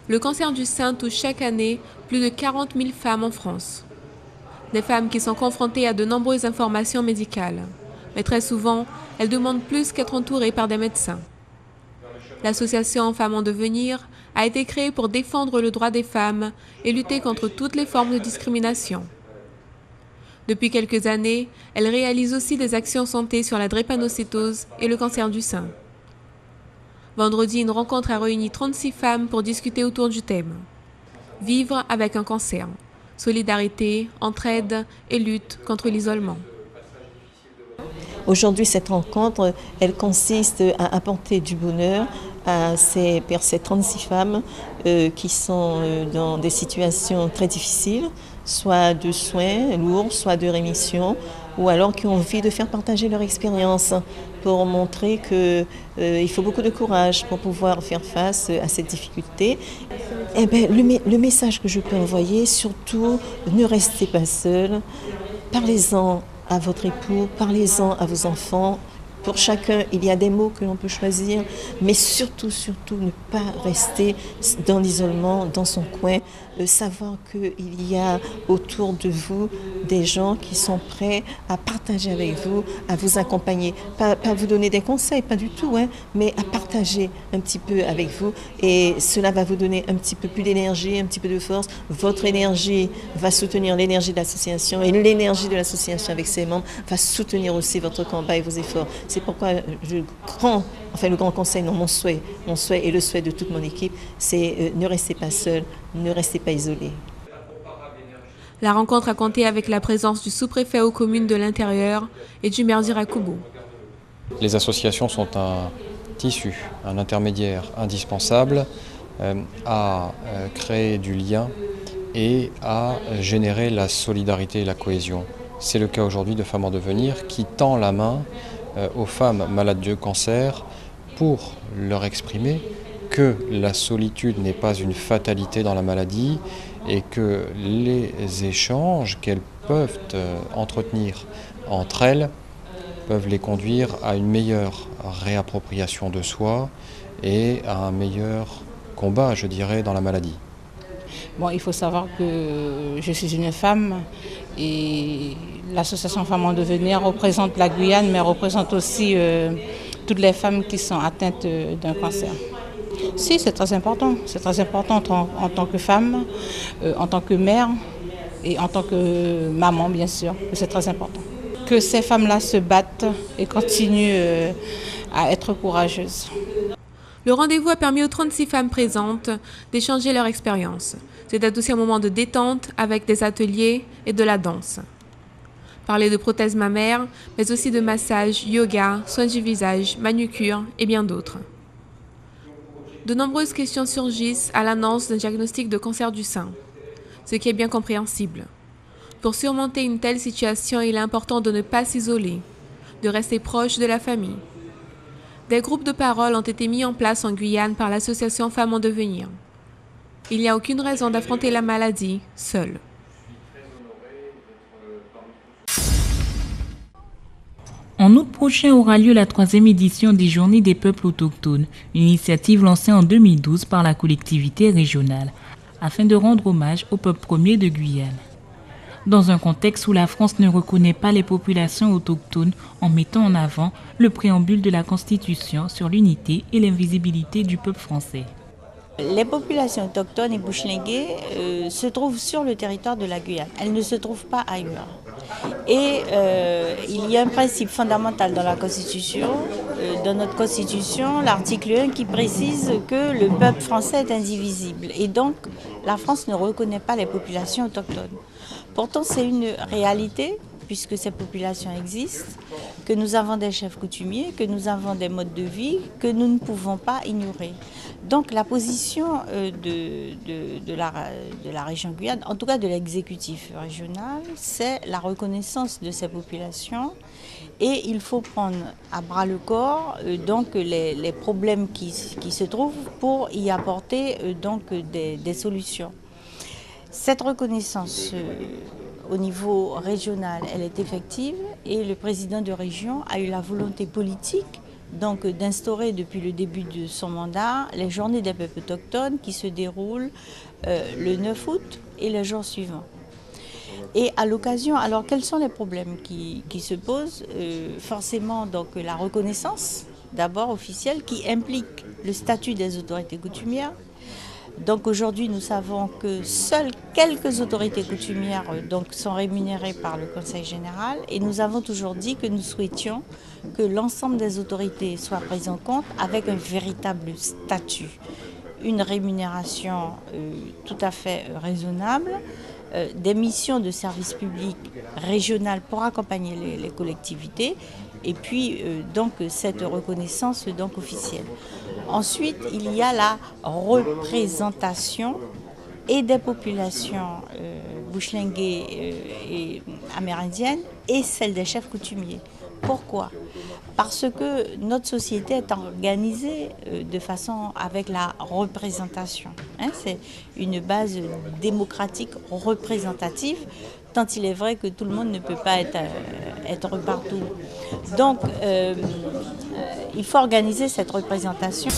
Le cancer du sein touche chaque année plus de 40 000 femmes en France. Des femmes qui sont confrontées à de nombreuses informations médicales. Mais très souvent, elles demandent plus qu'être entourées par des médecins. L'association Femmes en Devenir a été créée pour défendre le droit des femmes et lutter contre toutes les formes de discrimination. Depuis quelques années, elle réalise aussi des actions santé sur la drépanocytose et le cancer du sein. Vendredi, une rencontre a réuni 36 femmes pour discuter autour du thème « Vivre avec un cancer, solidarité, entraide et lutte contre l'isolement ». Aujourd'hui, cette rencontre, elle consiste à apporter du bonheur à ces 36 femmes qui sont dans des situations très difficiles, soit de soins lourds, soit de rémission, ou alors qui ont envie de faire partager leur expérience pour montrer qu'il faut beaucoup de courage pour pouvoir faire face à cette difficulté. Eh bien, le message que je peux envoyer, surtout, ne restez pas seul, parlez-en à votre époux, parlez-en à vos enfants. Pour chacun, il y a des mots que l'on peut choisir, mais surtout, ne pas rester dans l'isolement, dans son coin. Savoir qu'il y a autour de vous des gens qui sont prêts à partager avec vous, à vous accompagner. Pas vous donner des conseils, pas du tout, mais à partager un petit peu avec vous. Et cela va vous donner un petit peu plus d'énergie, un petit peu de force. Votre énergie va soutenir l'énergie de l'association et l'énergie de l'association avec ses membres va soutenir aussi votre combat et vos efforts. C'est pourquoi le grand conseil, non, mon souhait et le souhait de toute mon équipe, c'est ne restez pas seul, ne restez pas isolés. La rencontre a compté avec la présence du sous-préfet aux communes de l'intérieur et du maire d'Irakoubou. Les associations sont un tissu, un intermédiaire indispensable à créer du lien et à générer la solidarité et la cohésion. C'est le cas aujourd'hui de Femmes en Devenir qui tend la main aux femmes malades de cancer pour leur exprimer que la solitude n'est pas une fatalité dans la maladie et que les échanges qu'elles peuvent entretenir entre elles peuvent les conduire à une meilleure réappropriation de soi et à un meilleur combat, je dirais, dans la maladie. Bon, il faut savoir que je suis une femme et l'association Femmes en Devenir représente la Guyane, mais représente aussi toutes les femmes qui sont atteintes d'un cancer. Si, c'est très important. C'est très important en tant que femme, en tant que mère et en tant que maman, bien sûr. C'est très important. Que ces femmes-là se battent et continuent à être courageuses. Le rendez-vous a permis aux 36 femmes présentes d'échanger leur expérience. C'était aussi un moment de détente avec des ateliers et de la danse. Parler de prothèses mammaires, mais aussi de massage, yoga, soins du visage, manucure et bien d'autres. De nombreuses questions surgissent à l'annonce d'un diagnostic de cancer du sein, ce qui est bien compréhensible. Pour surmonter une telle situation, il est important de ne pas s'isoler, de rester proche de la famille. Des groupes de parole ont été mis en place en Guyane par l'association Femmes en Devenir. Il n'y a aucune raison d'affronter la maladie seule. En août prochain aura lieu la 3e édition des Journées des peuples autochtones, une initiative lancée en 2012 par la collectivité régionale, afin de rendre hommage au peuple premier de Guyane. Dans un contexte où la France ne reconnaît pas les populations autochtones en mettant en avant le préambule de la Constitution sur l'unité et l'invisibilité du peuple français. Les populations autochtones et bushlinguées se trouvent sur le territoire de la Guyane. Elles ne se trouvent pas ailleurs. Et il y a un principe fondamental dans la Constitution, dans notre Constitution, l'article 1 qui précise que le peuple français est indivisible. Et donc, la France ne reconnaît pas les populations autochtones. Pourtant, c'est une réalité, puisque ces populations existent, que nous avons des chefs coutumiers, que nous avons des modes de vie que nous ne pouvons pas ignorer. Donc la position de la région Guyane, en tout cas de l'exécutif régional, c'est la reconnaissance de ces populations et il faut prendre à bras le corps donc les problèmes qui se trouvent pour y apporter donc des solutions. Cette reconnaissance au niveau régional, elle est effective et le président de région a eu la volonté politique donc d'instaurer depuis le début de son mandat les journées des peuples autochtones qui se déroulent le 9 août et le jour suivant. Et à l'occasion, alors quels sont les problèmes qui se posent? Forcément donc la reconnaissance d'abord officielle qui implique le statut des autorités coutumières. Donc aujourd'hui, nous savons que seules quelques autorités coutumières donc, sont rémunérées par le Conseil général et nous avons toujours dit que nous souhaitions que l'ensemble des autorités soient prises en compte avec un véritable statut, une rémunération tout à fait raisonnable, des missions de service public régional pour accompagner les collectivités et puis donc cette reconnaissance donc officielle. Ensuite, il y a la représentation et des populations bushlinguées et amérindiennes et celle des chefs coutumiers. Pourquoi? Parce que notre société est organisée de façon avec la représentation. C'est une base démocratique représentative, tant il est vrai que tout le monde ne peut pas être partout. Donc, il faut organiser cette représentation.